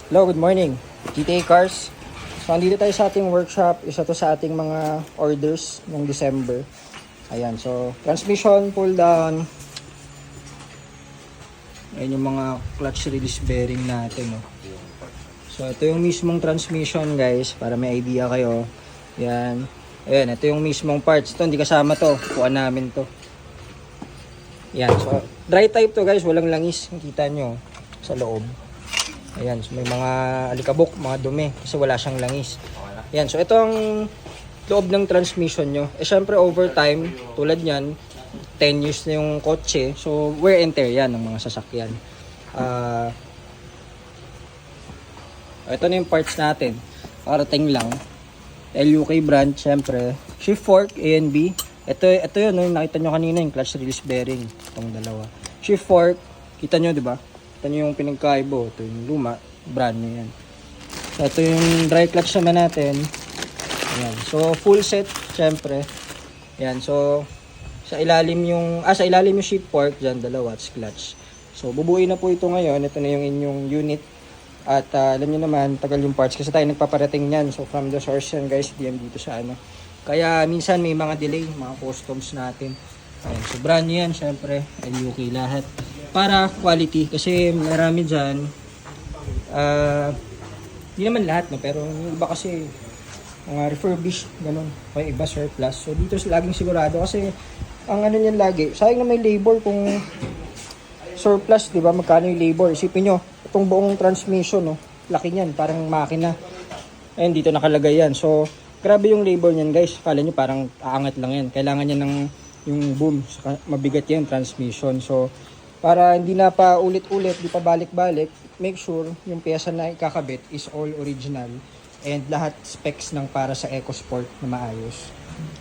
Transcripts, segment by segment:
Hello, good morning. GTA Cars. So, andito tayo sa ating workshop. Isa to sa ating mga orders ng December. Ayan, so, transmission, pull down. Ayan yung mga clutch release bearing natin. Oh. So, ito yung mismong transmission, guys, para may idea kayo. Ayan. Ayan, ito yung mismong parts. Ito, hindi kasama to. Kuha namin to. Ayan, so, dry type to, guys. Walang langis. Kita nyo sa loob. Ayan, so may mga alikabok, mga dumi kasi wala siyang langis. Ayan, so ito ang loob ng transmission nyo. Eh syempre over time, tulad nyan, 10 years na yung kotse. So wear and tear yan ng mga sasakyan. Ito na yung parts natin. Parating lang. LUK brand, syempre. Shift fork, A and B. Ito yun, yung nakita nyo kanina, yung clutch release bearing. Itong dalawa. Shift fork, kita nyo, di ba? Ito yung pinagkaibo. Ito yung luma. Brand nyo yan. So, ito yung dry clutch naman natin. Ayan. So, full set, syempre. Ayan. So, sa ilalim yung shift fork. Dyan, dalawa. Clutch. So, bubuin na po ito ngayon. Ito na yung inyong unit. At alam nyo naman, tagal yung parts. Kasi tayo nagpaparating yan. So, from the source yan, guys. Diyan dito sa ano. Kaya, minsan may mga delay. Mga customs natin. Ayan. So, brand nyo yan, syempre. LUK lahat. Para quality kasi marami dyan hindi naman lahat no, pero yung iba kasi mga refurbished ganun, o yung iba surplus. So dito laging sigurado kasi ang ano niyan lagi, sayang na may labor kung surplus, di ba? Magkano yung labor? Isipin nyo, itong buong transmission no, laki niyan, parang makina. Ayun, dito nakalagay yan. So grabe yung labor niyan, guys. Kala nyo parang aangat lang yan. Kailangan niya ng yung boom, mabigat yan transmission. So para hindi na pa ulit-ulit, di pa balik-balik, make sure yung pyesa na ikakabit is all original and lahat specs ng para sa EcoSport na maayos.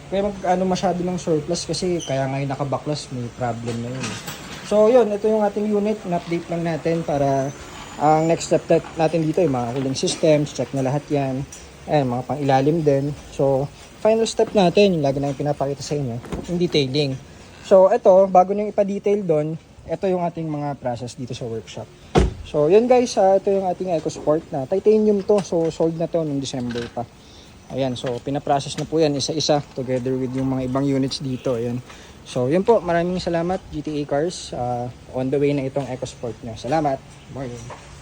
Kaya mag-ano masyado ng surplus kasi kaya ngayon nakabaklas, may problem na yun. So yun, ito yung ating unit, in-update lang natin para ang next step natin dito ay mga cooling systems, check na lahat yan. Ayan, mga pang-ilalim din. So final step natin, yung lagi na yung pinapakita sa inyo, yung detailing. So ito, bago nyo ipa-detail doon, ito yung ating mga process dito sa workshop. So, yun guys, ito yung ating EcoSport na titanium to. So, sold na to noong December pa. Ayan, so pinaprocess na po yan isa-isa together with yung mga ibang units dito. Ayan. So, yun po. Maraming salamat GTA Cars. On the way na itong EcoSport nyo. Salamat. Morning.